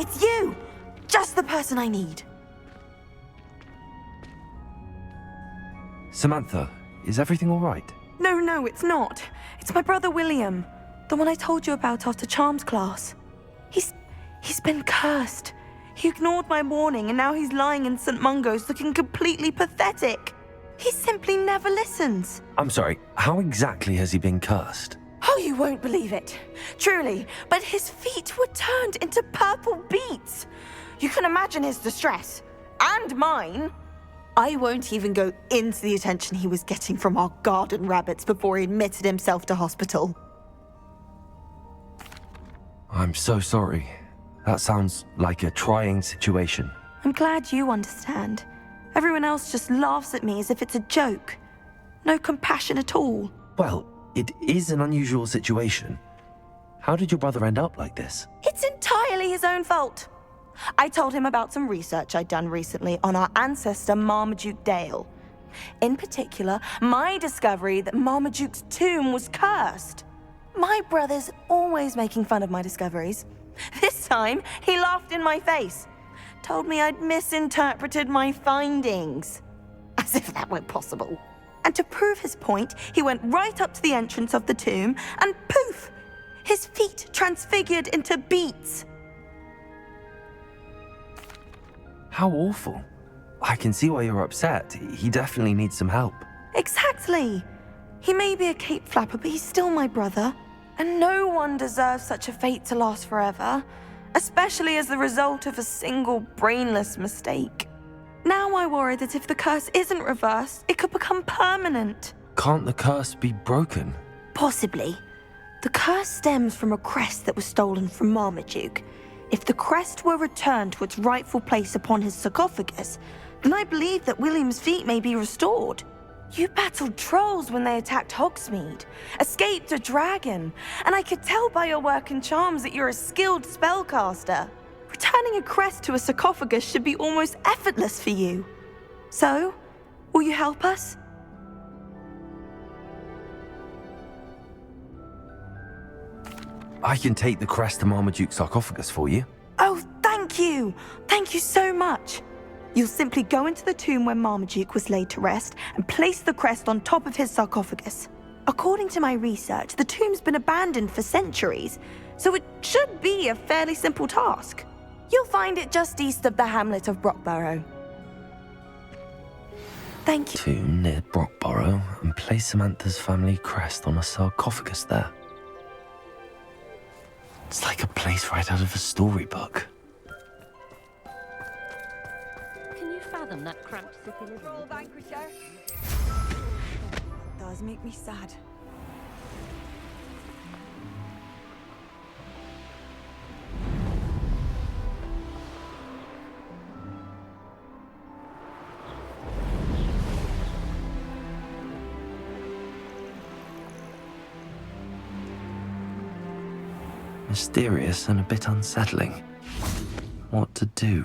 It's you! Just the person I need. Samantha, is everything all right? No, it's not. It's my brother William. The one I told you about after Charms class. He's been cursed. He ignored my warning and now he's lying in St. Mungo's looking completely pathetic. He simply never listens. I'm sorry, how exactly has he been cursed? Oh, you won't believe it. Truly, but his feet were turned into purple beets. You can imagine his distress. And mine. I won't even go into the attention he was getting from our garden rabbits before he admitted himself to hospital. I'm so sorry. That sounds like a trying situation. I'm glad you understand. Everyone else just laughs at me as if it's a joke. No compassion at all. Well, it is an unusual situation. How did your brother end up like this? It's entirely his own fault. I told him about some research I'd done recently on our ancestor Marmaduke Dale. In particular, my discovery that Marmaduke's tomb was cursed. My brother's always making fun of my discoveries. This time, he laughed in my face. Told me I'd misinterpreted my findings. As if that were possible. And to prove his point, he went right up to the entrance of the tomb and poof! His feet transfigured into beets. How awful. I can see why you're upset. He definitely needs some help. Exactly. He may be a cape flapper, but he's still my brother. And no one deserves such a fate to last forever, especially as the result of a single brainless mistake. Now I worry that if the curse isn't reversed, it could become permanent. Can't the curse be broken? Possibly. The curse stems from a crest that was stolen from Marmaduke. If the crest were returned to its rightful place upon his sarcophagus, then I believe that William's feet may be restored. You battled trolls when they attacked Hogsmeade, escaped a dragon, and I could tell by your work in charms that you're a skilled spellcaster. Returning a crest to a sarcophagus should be almost effortless for you. So, will you help us? I can take the crest to Marmaduke's sarcophagus for you. Oh, thank you! Thank you so much! You'll simply go into the tomb where Marmaduke was laid to rest and place the crest on top of his sarcophagus. According to my research, the tomb's been abandoned for centuries, so it should be a fairly simple task. You'll find it just east of the hamlet of Brockborough. Thank you. Tomb near Brockborough and place Samantha's family crest on a sarcophagus there. It's like a place right out of a storybook. Can you fathom that cramped city living? Troll vanquisher. Does make me sad. Mysterious and a bit unsettling. What to do?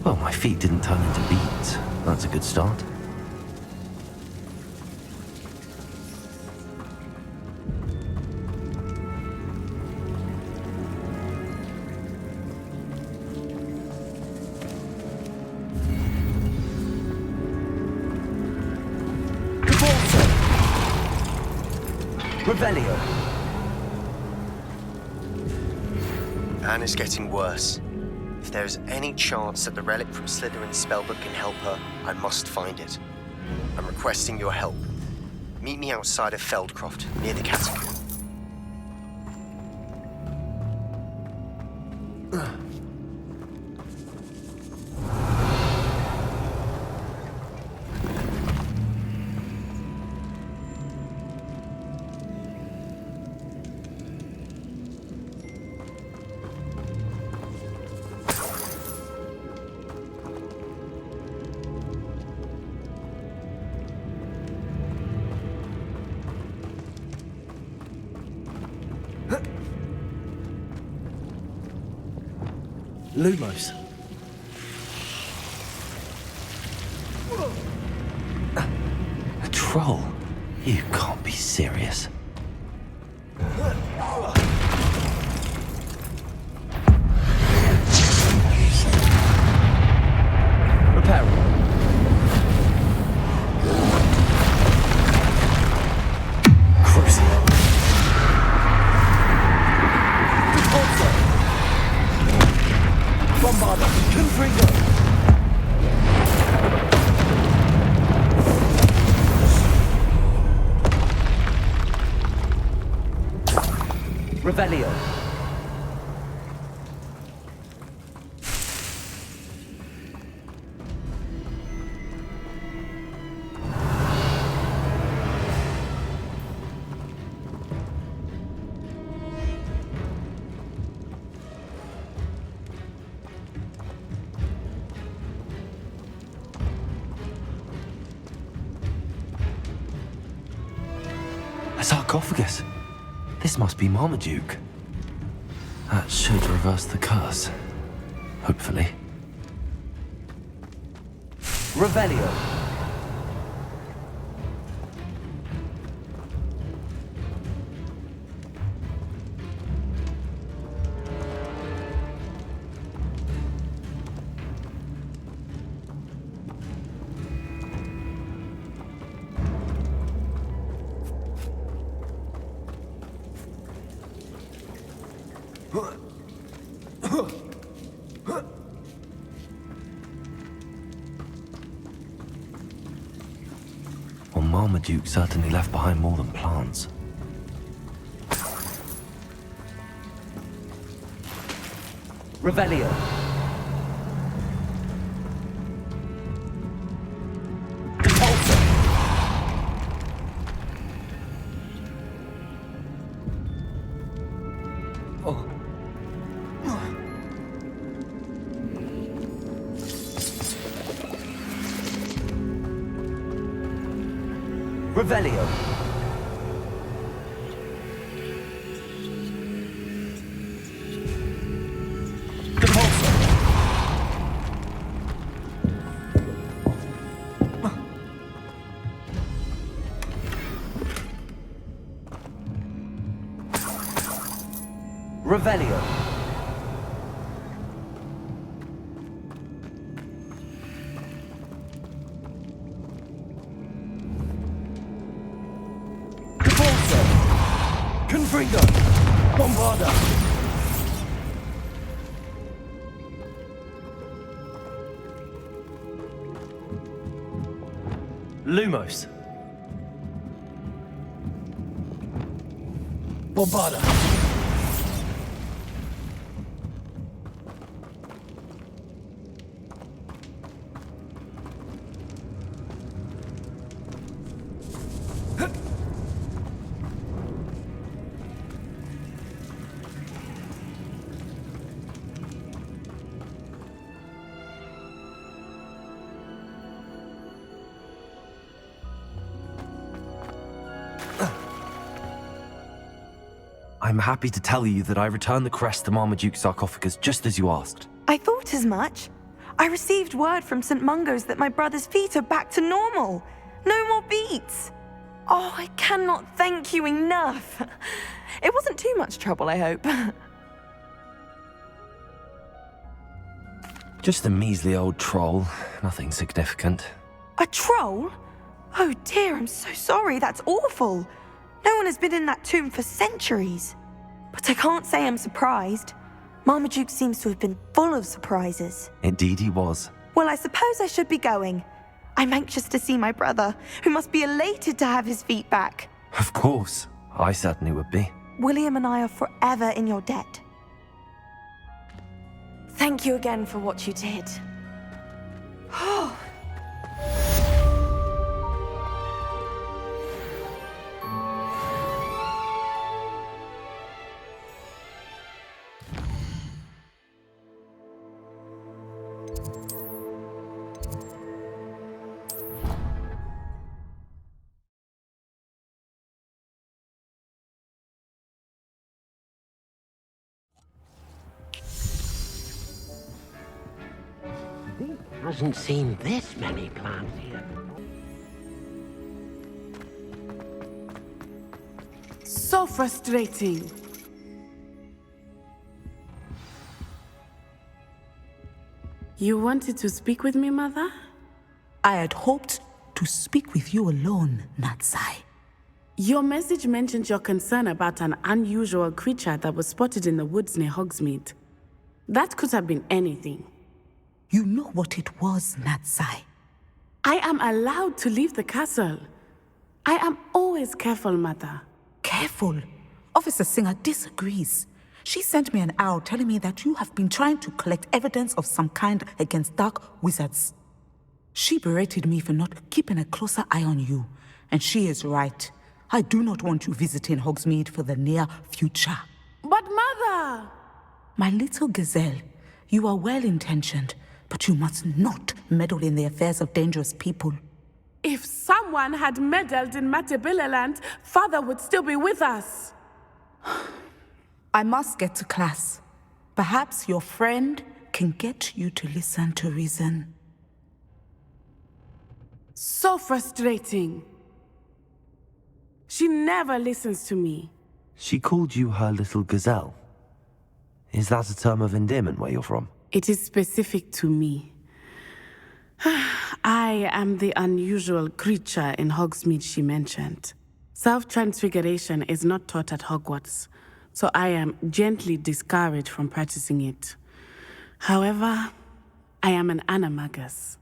Well, my feet didn't turn into beets. That's a good start. Revelio. Anne is getting worse. If there is any chance that the relic from Slytherin's spellbook can help her, I must find it. I'm requesting your help. Meet me outside of Feldcroft, near the catacomb. Lumos. A troll? You can't be serious. Repairing. Crucial. Repulsor. Bombarder. Confringo. Revelio. A sarcophagus. This must be Marmaduke. That should reverse the curse. Hopefully. Revelio. Well, Marmaduke certainly left behind more than plants. Revelio. Repulsor. Oh. Revelio. Repulsor. Revelio. Confringo! Bombarder! Lumos. Bombarder! I'm happy to tell you that I returned the crest to Marmaduke's sarcophagus just as you asked. I thought as much. I received word from St. Mungo's that my brother's feet are back to normal. No more beats. Oh, I cannot thank you enough. It wasn't too much trouble, I hope. Just a measly old troll, nothing significant. A troll? Oh dear, I'm so sorry. That's awful. No one has been in that tomb for centuries. But I can't say I'm surprised. Marmaduke seems to have been full of surprises. Indeed he was. Well, I suppose I should be going. I'm anxious to see my brother, who must be elated to have his feet back. Of course, I certainly would be. William and I are forever in your debt. Thank you again for what you did. Hasn't seen this many plants here. So frustrating. You wanted to speak with me, Mother? I had hoped to speak with you alone, Natsai. Your message mentioned your concern about an unusual creature that was spotted in the woods near Hogsmeade. That could have been anything. You know what it was, Natsai. I am allowed to leave the castle. I am always careful, Mother. Careful. Officer Singer disagrees. She sent me an owl telling me that you have been trying to collect evidence of some kind against dark wizards. She berated me for not keeping a closer eye on you, and she is right. I do not want you visiting Hogsmeade for the near future. But Mother! My little gazelle, you are well-intentioned, but you must not meddle in the affairs of dangerous people. If someone had meddled in Matabeleland, Father would still be with us. I must get to class. Perhaps your friend can get you to listen to reason. So frustrating. She never listens to me. She called you her little gazelle. Is that a term of endearment where you're from? It is specific to me. I am the unusual creature in Hogsmeade she mentioned. Self-transfiguration is not taught at Hogwarts, so I am gently discouraged from practicing it. However, I am an animagus,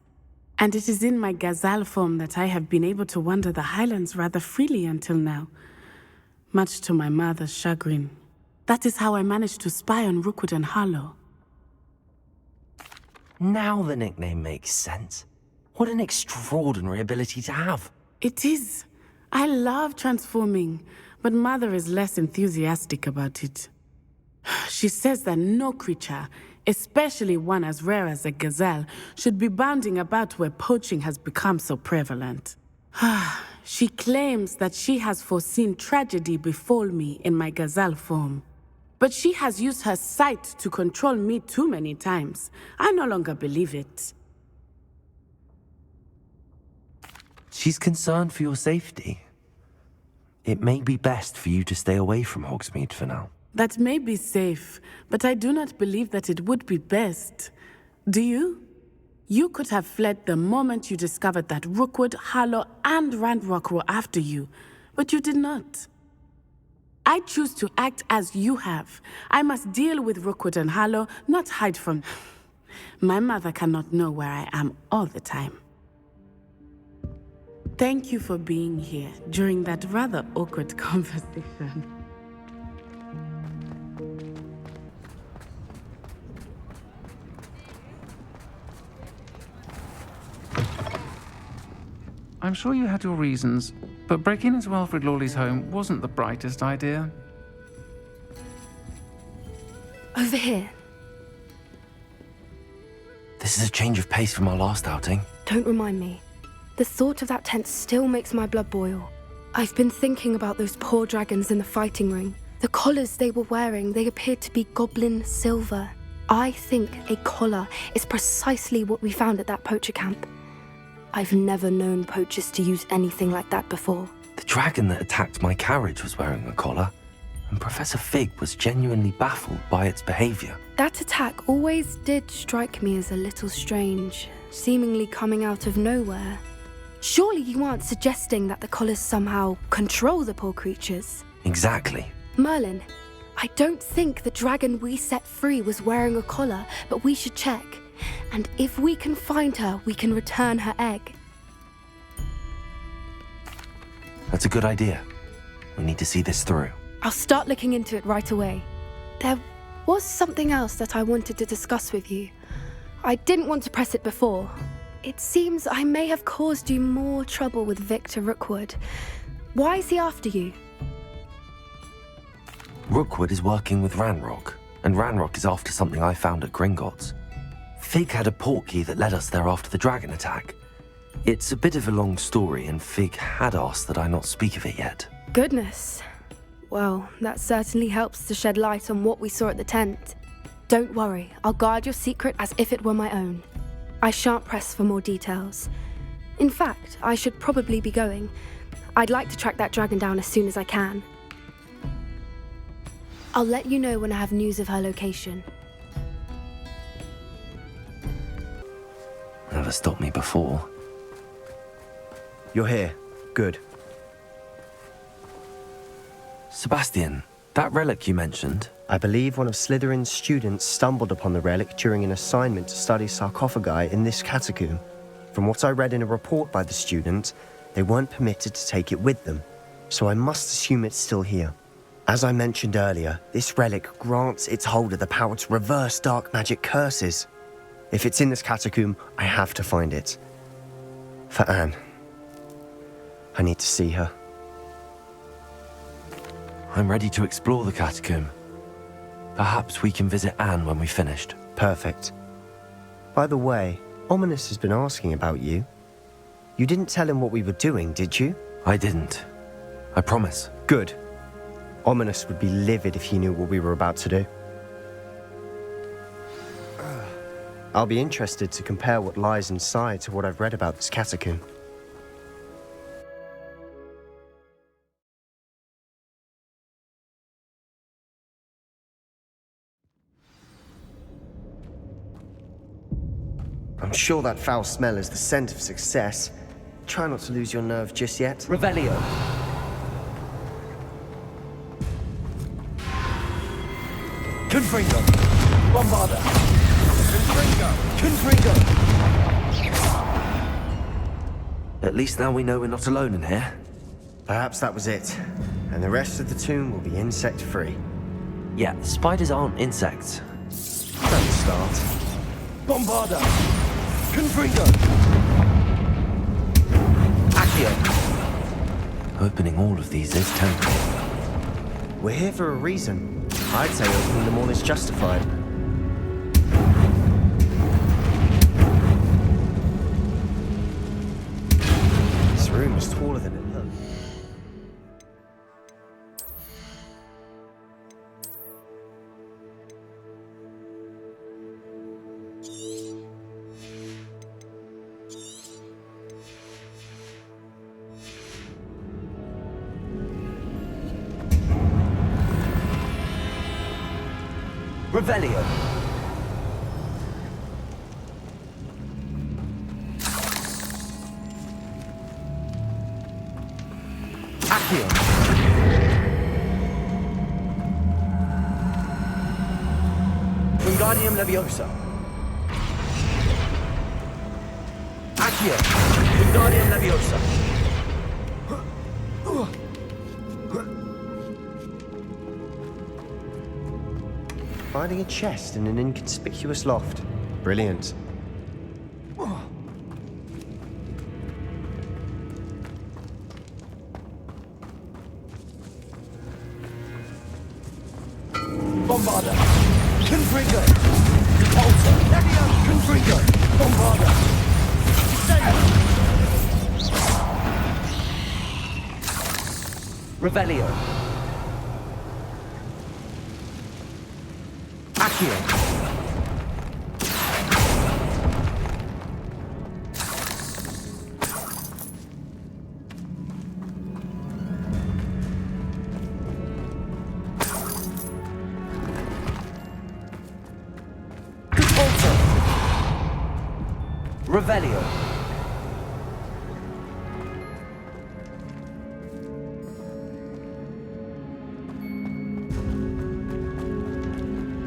and it is in my gazelle form that I have been able to wander the Highlands rather freely until now, much to my mother's chagrin. That is how I managed to spy on Rookwood and Harlow. Now the nickname makes sense. What an extraordinary ability to have. It is. I love transforming, but Mother is less enthusiastic about it. She says that no creature, especially one as rare as a gazelle, should be bounding about where poaching has become so prevalent. She claims that she has foreseen tragedy befall me in my gazelle form. But she has used her sight to control me too many times. I no longer believe it. She's concerned for your safety. It may be best for you to stay away from Hogsmeade for now. That may be safe, but I do not believe that it would be best. Do you? You could have fled the moment you discovered that Rookwood, Harlow, and Ranrock were after you, but you did not. I choose to act as you have. I must deal with Rookwood and Harlow, not hide from them. My mother cannot know where I am all the time. Thank you for being here during that rather awkward conversation. I'm sure you had your reasons, but breaking into Wilfred Lawley's home wasn't the brightest idea. Over here. This is a change of pace from our last outing. Don't remind me. The thought of that tent still makes my blood boil. I've been thinking about those poor dragons in the fighting ring. The collars they were wearing, they appeared to be goblin silver. I think a collar is precisely what we found at that poacher camp. I've never known poachers to use anything like that before. The dragon that attacked my carriage was wearing a collar, and Professor Fig was genuinely baffled by its behavior. That attack always did strike me as a little strange, seemingly coming out of nowhere. Surely you aren't suggesting that the collars somehow control the poor creatures? Exactly. Merlin, I don't think the dragon we set free was wearing a collar, but we should check. And if we can find her, we can return her egg. That's a good idea. We need to see this through. I'll start looking into it right away. There was something else that I wanted to discuss with you. I didn't want to press it before. It seems I may have caused you more trouble with Victor Rookwood. Why is he after you? Rookwood is working with Ranrock, and Ranrock is after something I found at Gringotts. Fig had a portkey that led us there after the dragon attack. It's a bit of a long story, and Fig had asked that I not speak of it yet. Goodness. Well, that certainly helps to shed light on what we saw at the tent. Don't worry, I'll guard your secret as if it were my own. I shan't press for more details. In fact, I should probably be going. I'd like to track that dragon down as soon as I can. I'll let you know when I have news of her location. Never stopped me before. You're here. Good. Sebastian, that relic you mentioned, I believe one of Slytherin's students stumbled upon the relic during an assignment to study sarcophagi in this catacomb. From what I read in a report by the student, they weren't permitted to take it with them, so I must assume it's still here. As I mentioned earlier, this relic grants its holder the power to reverse dark magic curses. If it's in this catacomb, I have to find it. For Anne. I need to see her. I'm ready to explore the catacomb. Perhaps we can visit Anne when we've finished. Perfect. By the way, Ominous has been asking about you. You didn't tell him what we were doing, did you? I didn't. I promise. Good. Ominous would be livid if he knew what we were about to do. I'll be interested to compare what lies inside to what I've read about this catacomb. I'm sure that foul smell is the scent of success. Try not to lose your nerve just yet. Revelio. Confringo. Bombarda. Confringo. At least now we know we're not alone in here. Perhaps that was it. And the rest of the tomb will be insect-free. Yeah, spiders aren't insects. Don't start. Bombarda. Confringo. Accio. Opening all of these is tempting. We're here for a reason. I'd say opening them all is justified. This room is taller than it looks. Revelio. Accio. Wingardium Leviosa. Accio. Wingardium Leviosa. Finding a chest in an inconspicuous loft. Brilliant. Bombarda. Confringo. Repulsor. Confringo. Bombarda. Revelio. Accio. Revelio.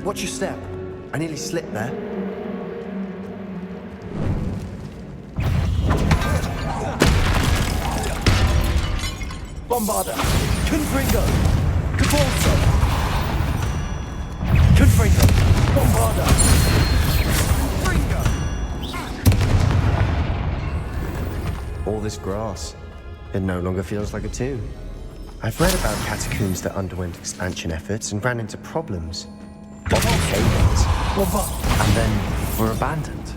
Watch your step. I nearly slipped there. Bombarda. Confringo. Repulsor. Confringo. Bombarda. All this grass. It no longer feels like a tomb. I've read about catacombs that underwent expansion efforts and ran into problems. Often cave-ins. And then were abandoned.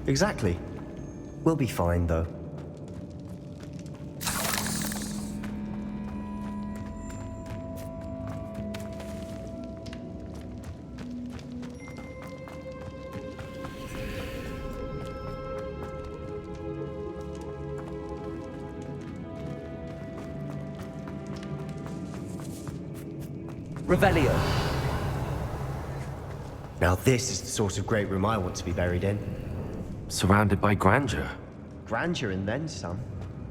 Exactly. We'll be fine, though. Revelio. Now this is the sort of great room I want to be buried in. Surrounded by grandeur. Grandeur and then some.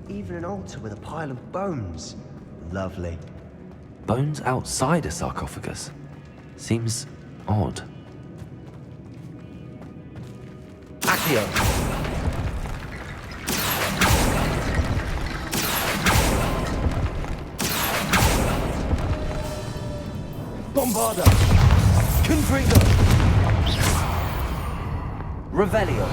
Even an altar with a pile of bones. Lovely. Bones outside a sarcophagus. Seems odd. Accio. Bombarda. Confringo. Revelio.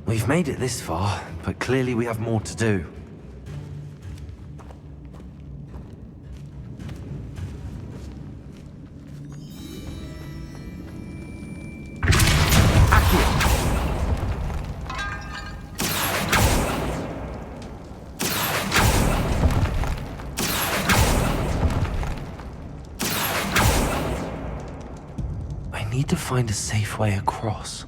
We've made it this far, but clearly we have more to do. I need to find a safe way across.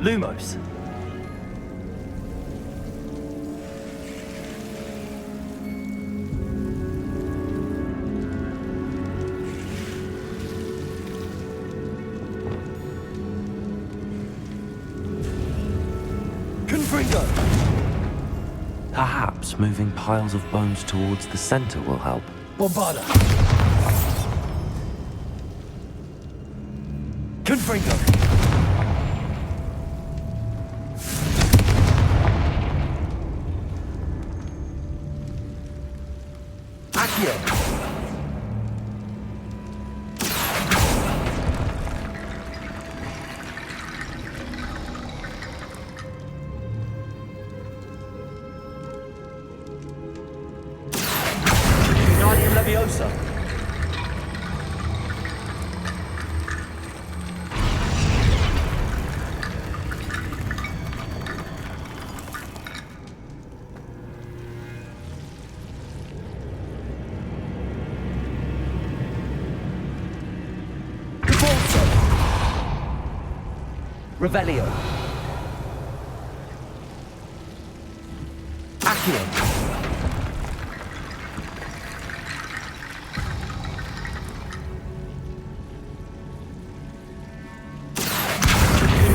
Lumos. Confringo. Perhaps moving piles of bones towards the center will help. Bombarda. Confringo. Accio. Guardian Leviosa. Revelio. Accio.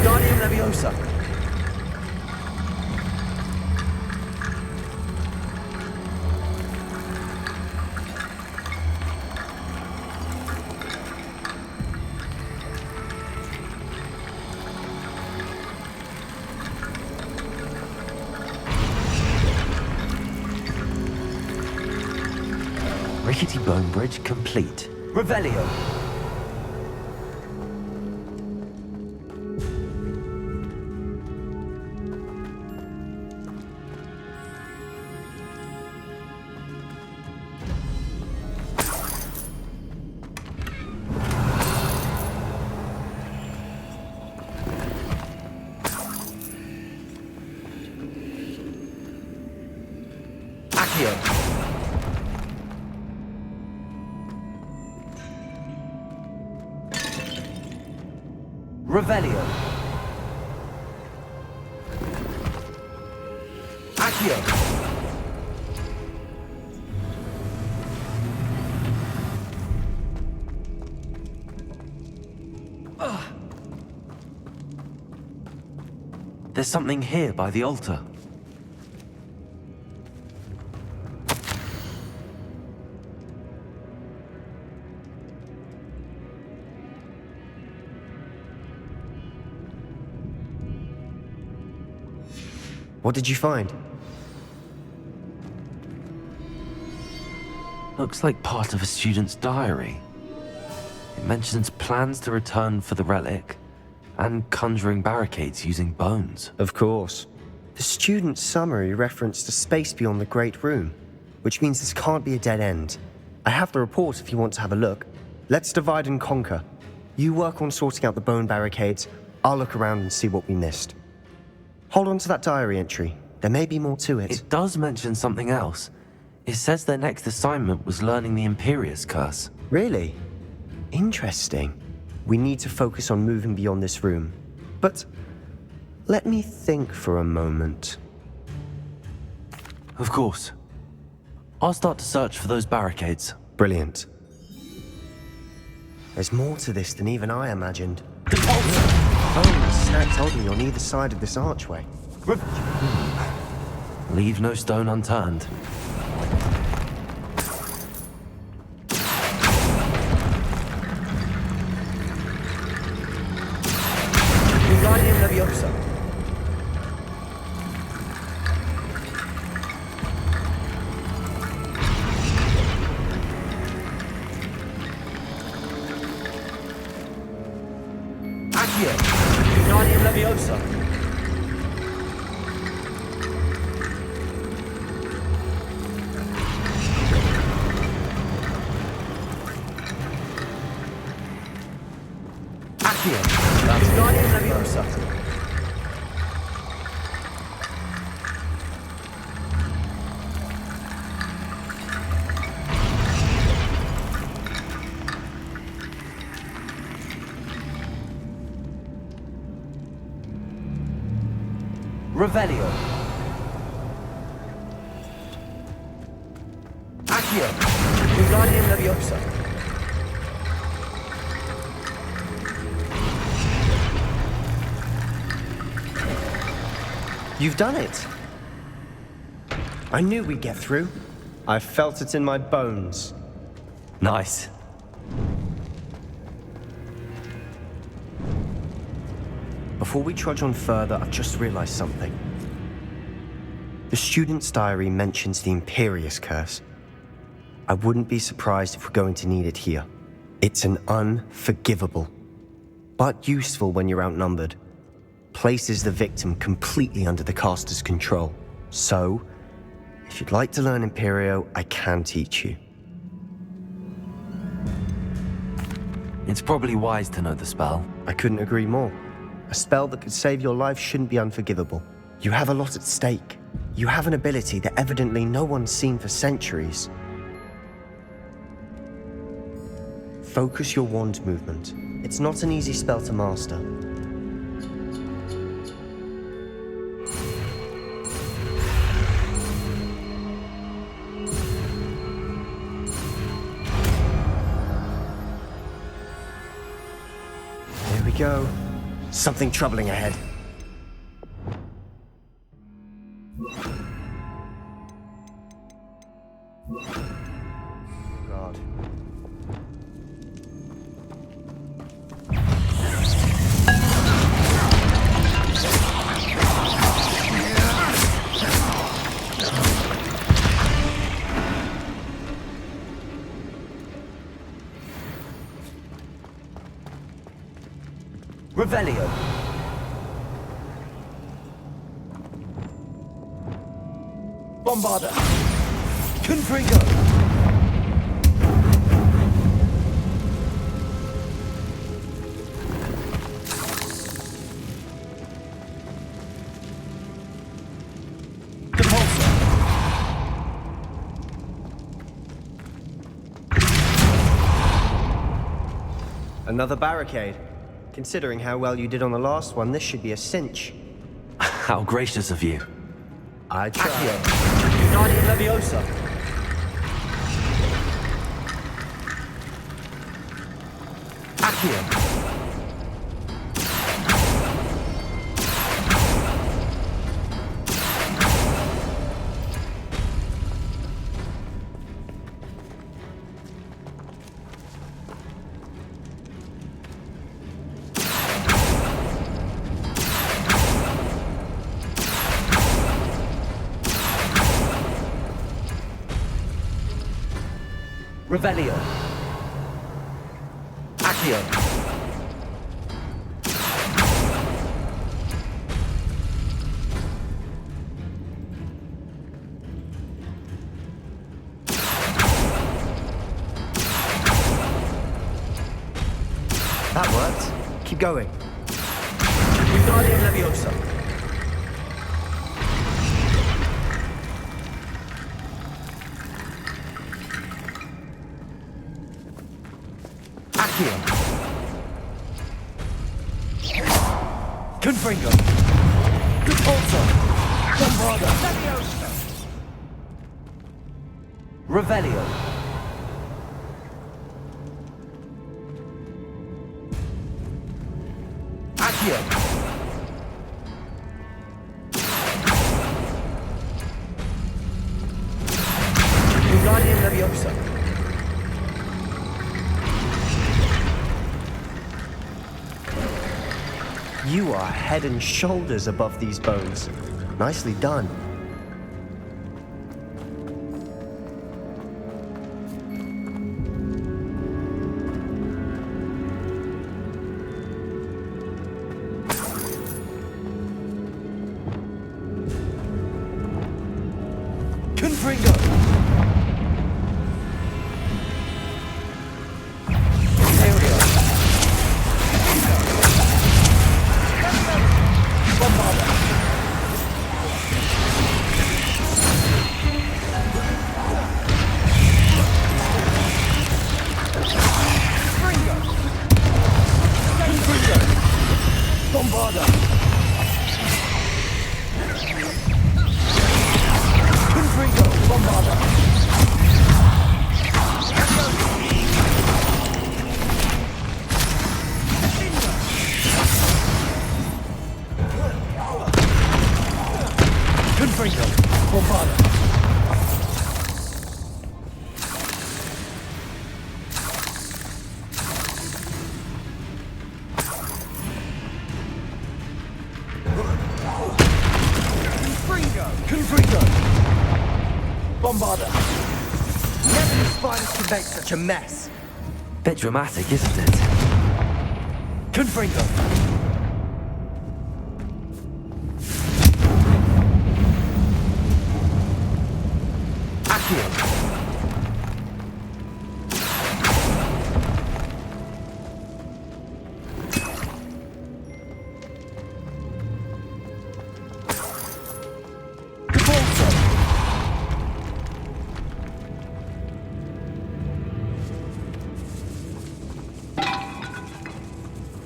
Guardian Leviosa. Rickety bone bridge complete. Revelio. Accio. Revelio. Accio. There's something here by the altar. What did you find? Looks like part of a student's diary. It mentions plans to return for the relic and conjuring barricades using bones. Of course. The student's summary referenced a space beyond the Great Room, which means this can't be a dead end. I have the report if you want to have a look. Let's divide and conquer. You work on sorting out the bone barricades. I'll look around and see what we missed. Hold on to that diary entry. There may be more to it. It does mention something else. It says their next assignment was learning the Imperius Curse. Really? Interesting. We need to focus on moving beyond this room. But let me think for a moment. Of course. I'll start to search for those barricades. Brilliant. There's more to this than even I imagined. Bones stacked oddly on either side of this archway. Leave no stone unturned. Wingardium Leviosa. Accio. Wingardium Leviosa. Accio. Wingardium Leviosa. Revelio. Accio. Wingardium Leviosa. You've done it! I knew we'd get through. I felt it in my bones. Nice. Before we trudge on further, I've just realized something. The student's diary mentions the Imperius Curse. I wouldn't be surprised if we're going to need it here. It's an unforgivable, but useful when you're outnumbered. Places the victim completely under the caster's control. So, if you'd like to learn Imperio, I can teach you. It's probably wise to know the spell. I couldn't agree more. A spell that could save your life shouldn't be unforgivable. You have a lot at stake. You have an ability that evidently no one's seen for centuries. Focus your wand movement. It's not an easy spell to master. There we go. Something troubling ahead. God. Revelio. Bombarda. Confringo. Depulsor. Another barricade. Considering how well you did on the last one, this should be a cinch. How gracious of you. I try. Accio. Wingardium Leviosa. Accio. Revelio. Accio. That worked. Keep going. Wingardium Leviosa. Accio. Confringo. Repulsor. Bombarda. Leviosa. Revelio. Accio. Wingardium Leviosa. You are head and shoulders above these bones. Nicely done. Confringo. Aereo. Bombarda. Confringo. Confringo. Bombarda. Confringo. Bombarda. Confringo. Bombarda. Confringo. Bombarda. Never knew spiders could make such a mess. Bit dramatic, isn't it? Confringo. Accio. Repulsor.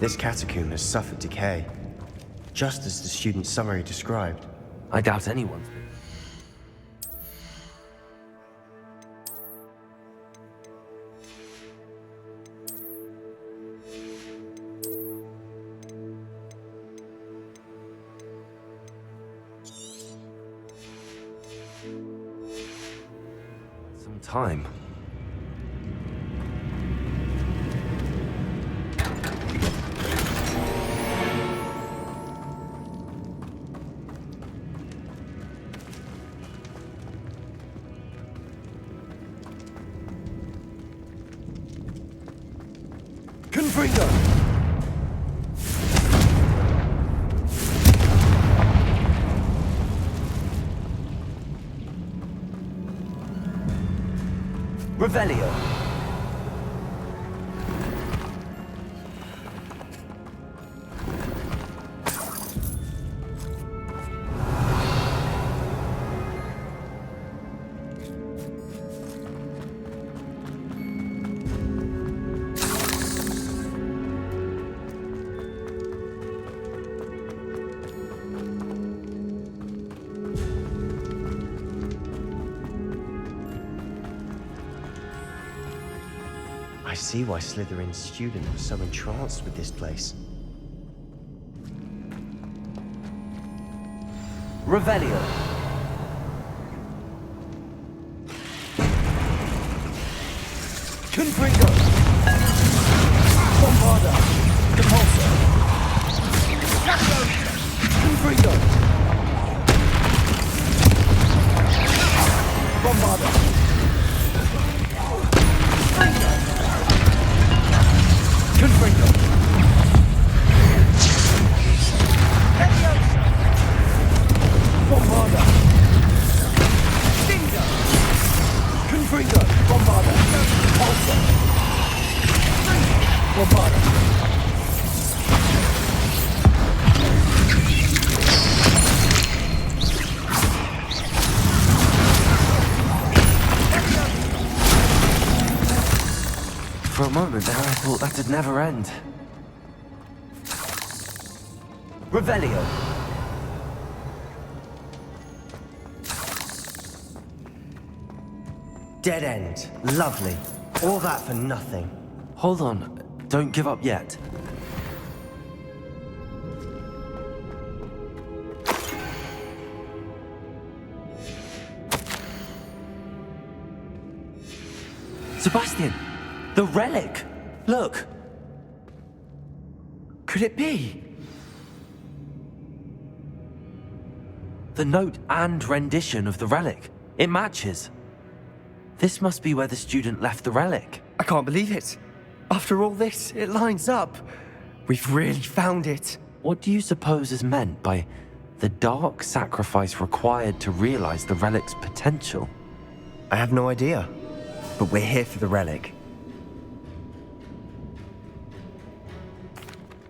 This catacomb has suffered decay, just as the student's summary described. I doubt anyone's been. Some time. Confringo. Revelio. I see why Slytherin's student was so entranced with this place. Revelio. Confringo. Bombarda. Compulsor. Confringo. Bombarda. Bombarder! Stinger! Confringo! Bombarder! Pulsar! Bombarder! For a moment there, I thought that'd never end. Revelio. Dead end. Lovely. All that for nothing. Hold on. Don't give up yet. Sebastian! The relic! Look! Could it be? The note and rendition of the relic. It matches. This must be where the student left the relic. I can't believe it. After all this, it lines up. We've really found it. What do you suppose is meant by the dark sacrifice required to realize the relic's potential? I have no idea. But we're here for the relic.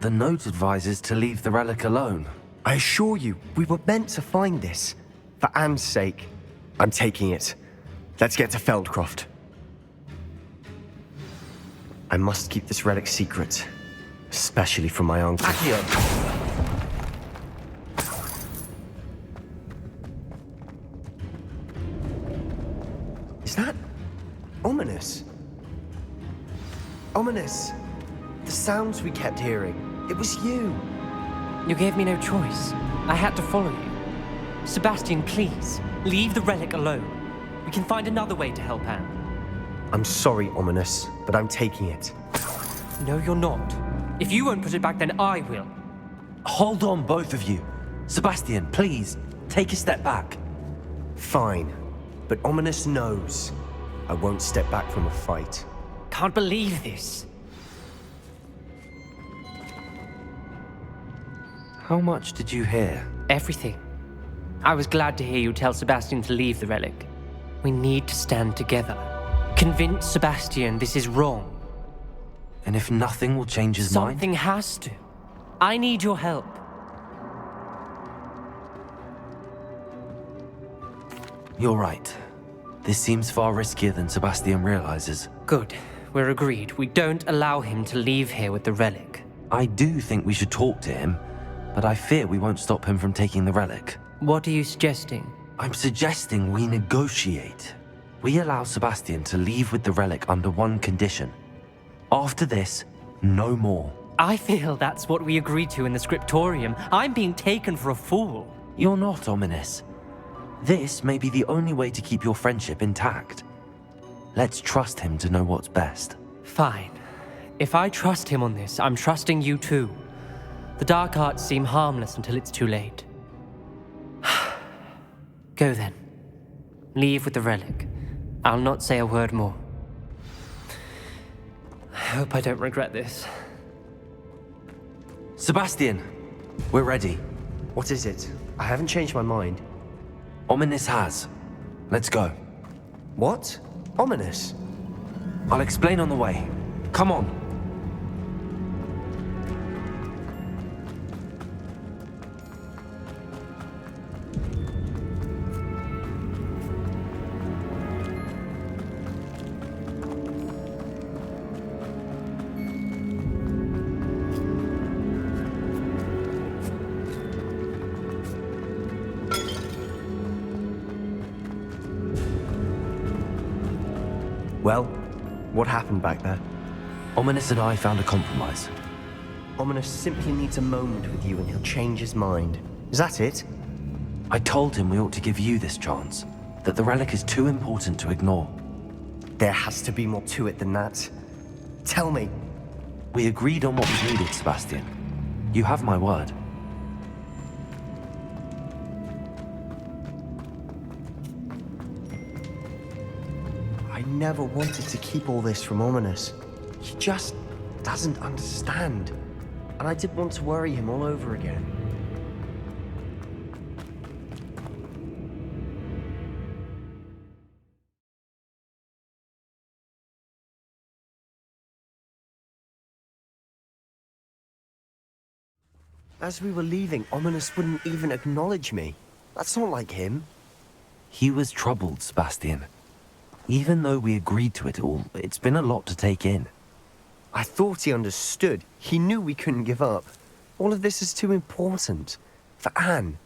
The note advises to leave the relic alone. I assure you, we were meant to find this. For Anne's sake. I'm taking it. Let's get to Feldcroft. I must keep this relic secret. Especially from my uncle. Accio! Is that ominous? Ominous. The sounds we kept hearing. It was you. You gave me no choice. I had to follow you. Sebastian, please, leave the relic alone. We can find another way to help Anne. I'm sorry, Ominous, but I'm taking it. No, you're not. If you won't put it back, then I will. Hold on, both of you. Sebastian, please, take a step back. Fine, but Ominous knows. I won't step back from a fight. Can't believe this. How much did you hear? Everything. I was glad to hear you tell Sebastian to leave the relic. We need to stand together. Convince Sebastian this is wrong. And if nothing will change his mind? Something has to. I need your help. You're right. This seems far riskier than Sebastian realizes. Good. We're agreed. We don't allow him to leave here with the relic. I do think we should talk to him, but I fear we won't stop him from taking the relic. What are you suggesting? I'm suggesting we negotiate. We allow Sebastian to leave with the relic under one condition. After this, no more. I feel that's what we agreed to in the scriptorium. I'm being taken for a fool. You're not, Ominous. This may be the only way to keep your friendship intact. Let's trust him to know what's best. Fine. If I trust him on this, I'm trusting you too. The dark arts seem harmless until it's too late. Go then. Leave with the relic. I'll not say a word more. I hope I don't regret this. Sebastian, we're ready. What is it? I haven't changed my mind. Ominous has. Let's go. What? Ominous? I'll explain on the way. Come on. Well, what happened back there? Ominous and I found a compromise. Ominous simply needs a moment with you and he'll change his mind. Is that it? I told him we ought to give you this chance, that the relic is too important to ignore. There has to be more to it than that. Tell me. We agreed on what was needed, Sebastian. You have my word. I never wanted to keep all this from Ominous. He just doesn't understand. And I didn't want to worry him all over again. As we were leaving, Ominous wouldn't even acknowledge me. That's not like him. He was troubled, Sebastian. Even though we agreed to it all, it's been a lot to take in. I thought he understood. He knew we couldn't give up. All of this is too important. For Anne.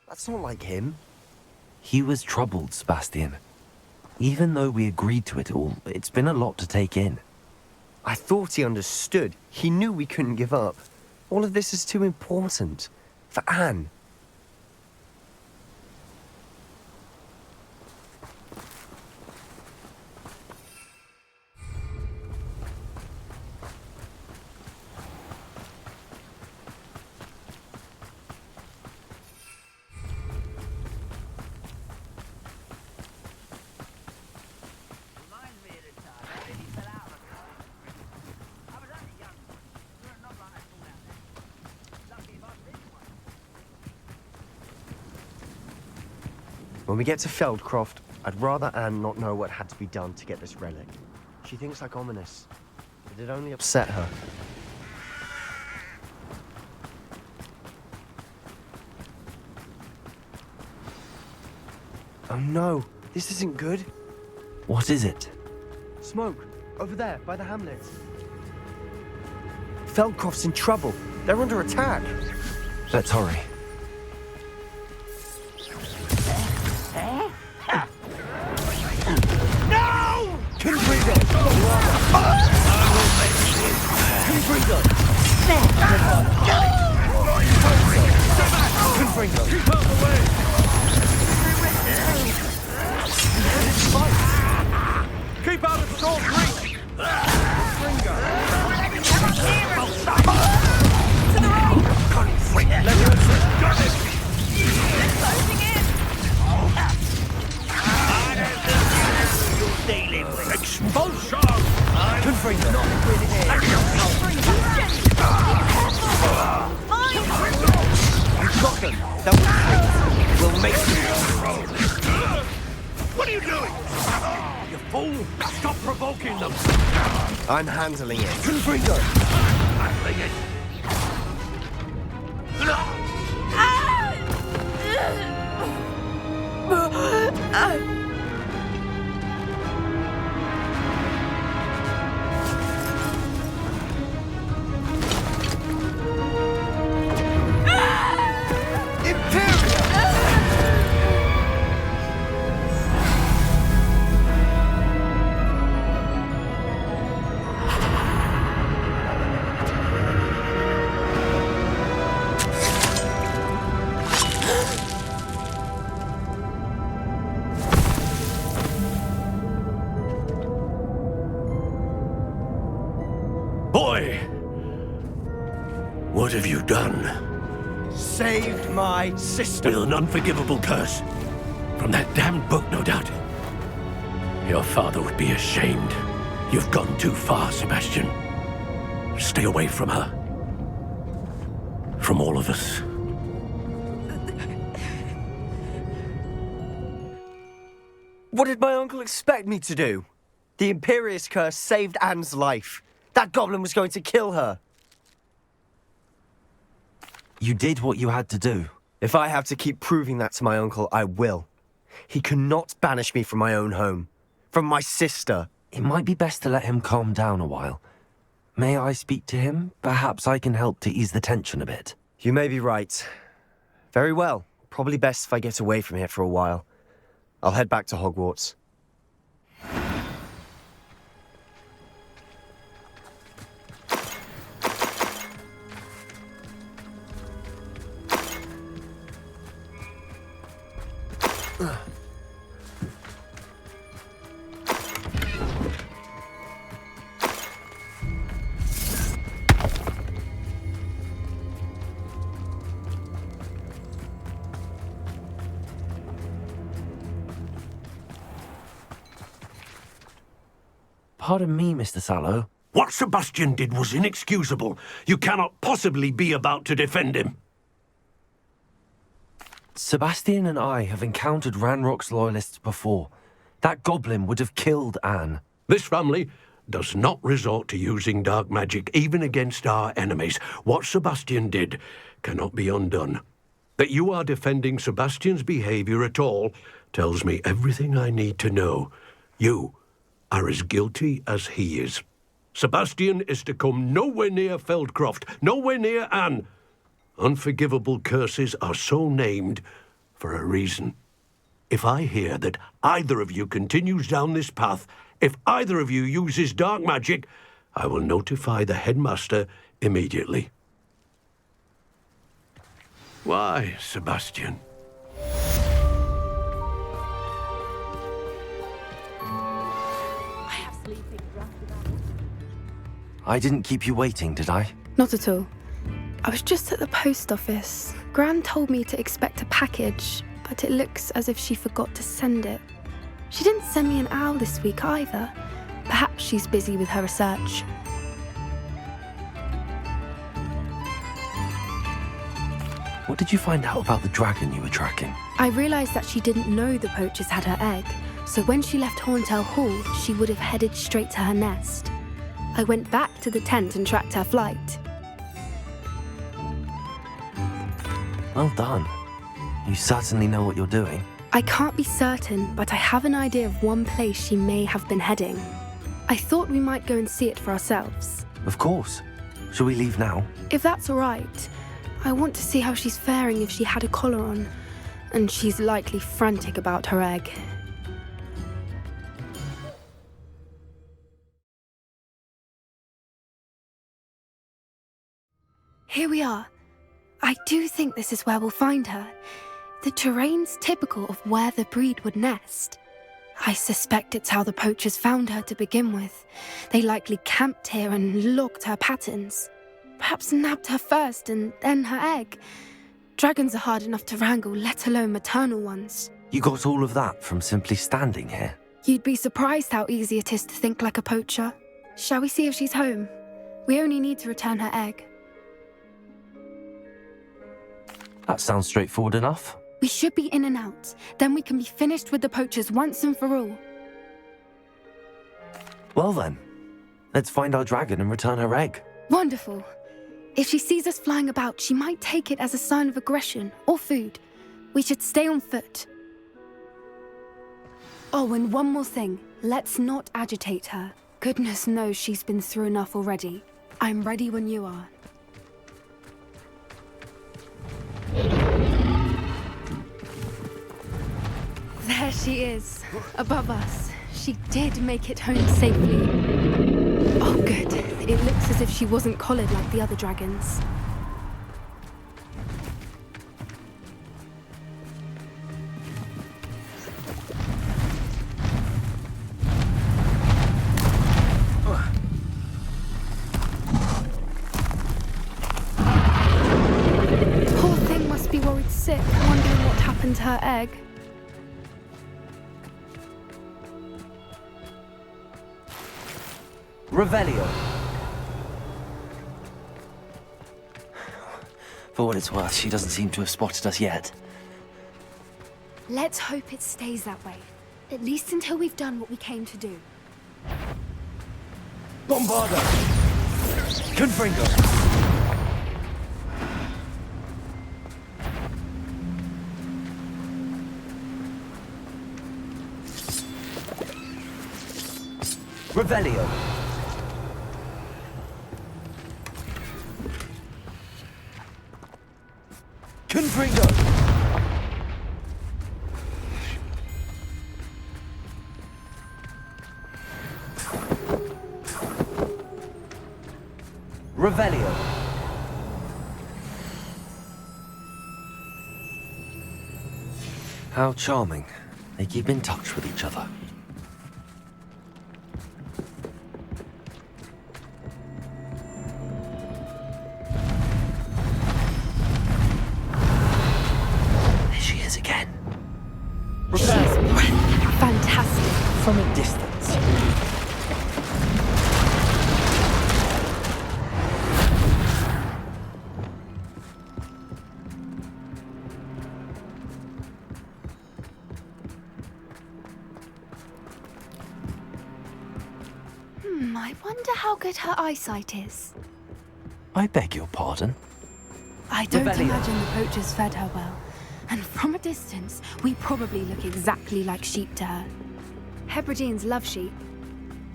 That's not like him. He was troubled, Sebastian. Even though we agreed to it all, it's been a lot to take in. I thought he understood. He knew we couldn't give up. All of this is too important. For Anne. When we get to Feldcroft, I'd rather Anne not know what had to be done to get this relic. She thinks like Ominous, but it only upset her. Oh no, this isn't good. What is it? Smoke, over there, by the hamlet. Feldcroft's in trouble. They're under attack. Let's hurry. Keep out of Storm Creek! Expulsion! Confringo! You've got them! That will we'll make them! What are you doing? You fool! Stop provoking them! I'm handling it. Confringo! Handling it! Boy! What have you done? Saved my sister. With an unforgivable curse. From that damned book, no doubt. Your father would be ashamed. You've gone too far, Sebastian. Stay away from her. From all of us. What did my uncle expect me to do? The Imperious curse saved Anne's life. That goblin was going to kill her. You did what you had to do. If I have to keep proving that to my uncle, I will. He cannot banish me from my own home. From my sister. It might be best to let him calm down a while. May I speak to him? Perhaps I can help to ease the tension a bit. You may be right. Very well. Probably best if I get away from here for a while. I'll head back to Hogwarts. Pardon me, Mr. Sallow. What Sebastian did was inexcusable. You cannot possibly be about to defend him. Sebastian and I have encountered Ranrock's loyalists before. That goblin would have killed Anne. This family does not resort to using dark magic, even against our enemies. What Sebastian did cannot be undone. That you are defending Sebastian's behavior at all tells me everything I need to know. You are as guilty as he is. Sebastian is to come nowhere near Feldcroft, nowhere near Anne. Unforgivable curses are so named for a reason. If I hear that either of you continues down this path, if either of you uses dark magic, I will notify the headmaster immediately. Why, Sebastian? I didn't keep you waiting, did I? Not at all. I was just at the post office. Gran told me to expect a package, but it looks as if she forgot to send it. She didn't send me an owl this week either. Perhaps she's busy with her research. What did you find out about the dragon you were tracking? I realised that she didn't know the poachers had her egg, so when she left Horntail Hall, she would have headed straight to her nest. I went back to the tent and tracked her flight. Well done. You certainly know what you're doing. I can't be certain, but I have an idea of one place she may have been heading. I thought we might go and see it for ourselves. Of course. Shall we leave now? If that's all right. I want to see how she's faring if she had a collar on. And she's likely frantic about her egg. Here we are. I do think this is where we'll find her. The terrain's typical of where the breed would nest. I suspect it's how the poachers found her to begin with. They likely camped here and logged her patterns. Perhaps nabbed her first and then her egg. Dragons are hard enough to wrangle, let alone maternal ones. You got all of that from simply standing here? You'd be surprised how easy it is to think like a poacher. Shall we see if she's home? We only need to return her egg. That sounds straightforward enough. We should be in and out. Then we can be finished with the poachers once and for all. Well then, let's find our dragon and return her egg. Wonderful. If she sees us flying about, she might take it as a sign of aggression or food. We should stay on foot. Oh, and one more thing. Let's not agitate her. Goodness knows she's been through enough already. I'm ready when you are. There she is, above us. She did make it home safely. Oh, good. It looks as if she wasn't collared like the other dragons. Poor thing must be worried sick, wondering what happened to her egg. Revelio. For what it's worth, she doesn't seem to have spotted us yet. Let's hope it stays that way. At least until we've done what we came to do. Bombarda! Confringo! Revelio! Confringo! Revelio! How charming. They keep in touch with each other. Fantastic. From a distance. wonder how good her eyesight is. I beg your pardon? I don't Revelio. imagine the poachers fed her well. And from a distance, we probably look exactly like sheep to her. Hebrideans love sheep.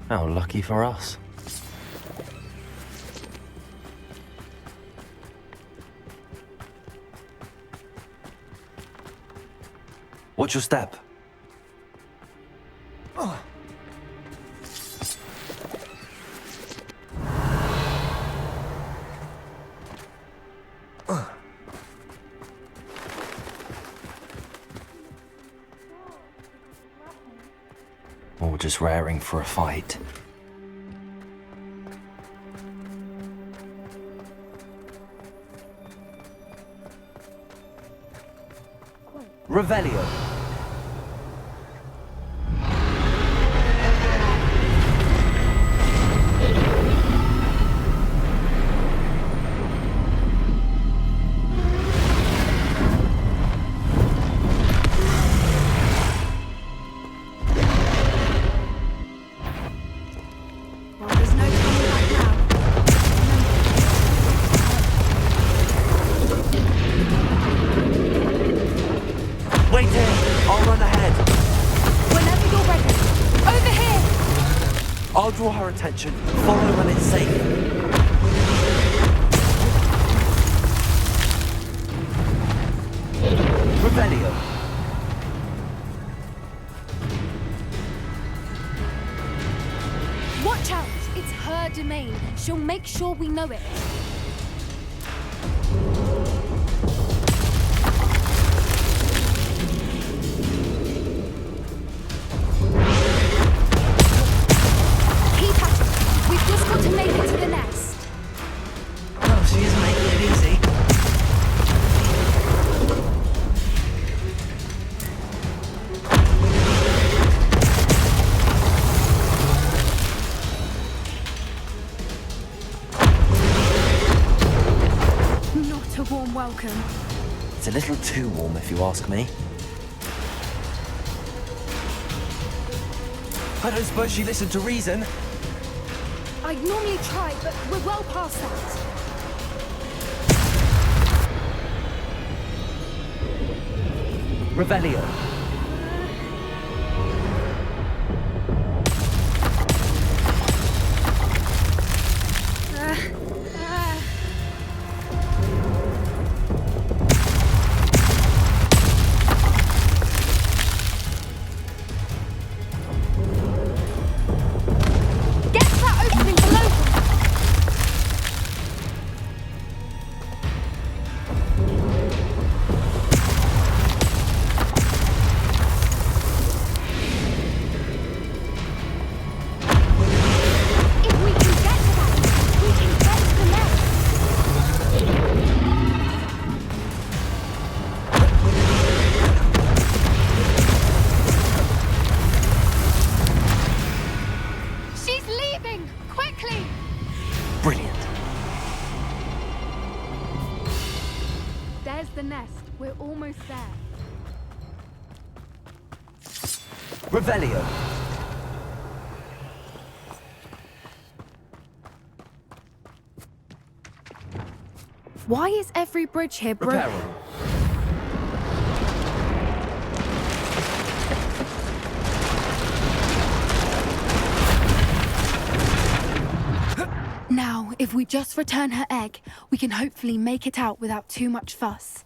How lucky for us. Watch your step. Or just raring for a fight. Revelio. Well, there's no coming back now. Wait here! I'll run ahead. Whenever you're ready. Over here! I'll draw her attention. Follow when it's safe. Revelio. Watch out! It's her domain. She'll make sure we know it. Keep at it. We've just got to make it to the nest. Well, she is making it easy. Not a warm welcome. It's a little too warm, if you ask me. I don't suppose she listened to reason. I'd normally try, but we're well past that. Revelio. Get to that opening below them. If we can get to that, we can get to the nest. She's leaving! Quickly! Brilliant. There's the nest. We're almost there. Revelio. Why is every bridge here broken? Repairable. Now, if we just return her egg, we can hopefully make it out without too much fuss.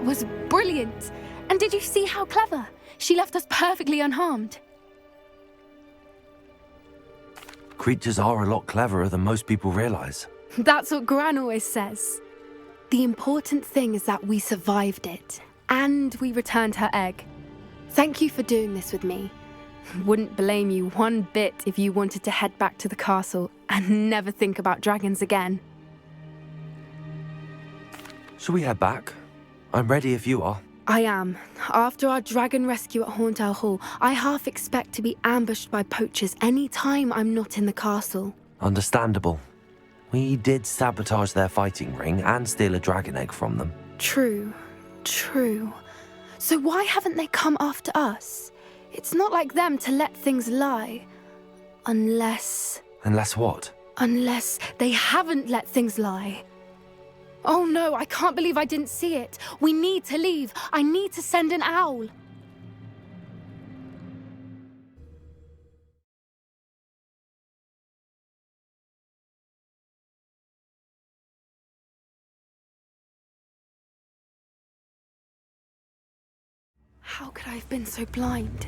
That was brilliant. And did you see how clever? She left us perfectly unharmed. Creatures are a lot cleverer than most people realize. That's what Gran always says. The important thing is that we survived it, and we returned her egg. Thank you for doing this with me. Wouldn't blame you one bit if you wanted to head back to the castle and never think about dragons again. Shall we head back? I'm ready if you are. I am. After our dragon rescue at Horndale Hall, I half expect to be ambushed by poachers any time I'm not in the castle. Understandable. We did sabotage their fighting ring and steal a dragon egg from them. True. So why haven't they come after us? It's not like them to let things lie. Unless what? Unless they haven't let things lie. Oh no, I can't believe I didn't see it. We need to leave. I need to send an owl. How could I have been so blind?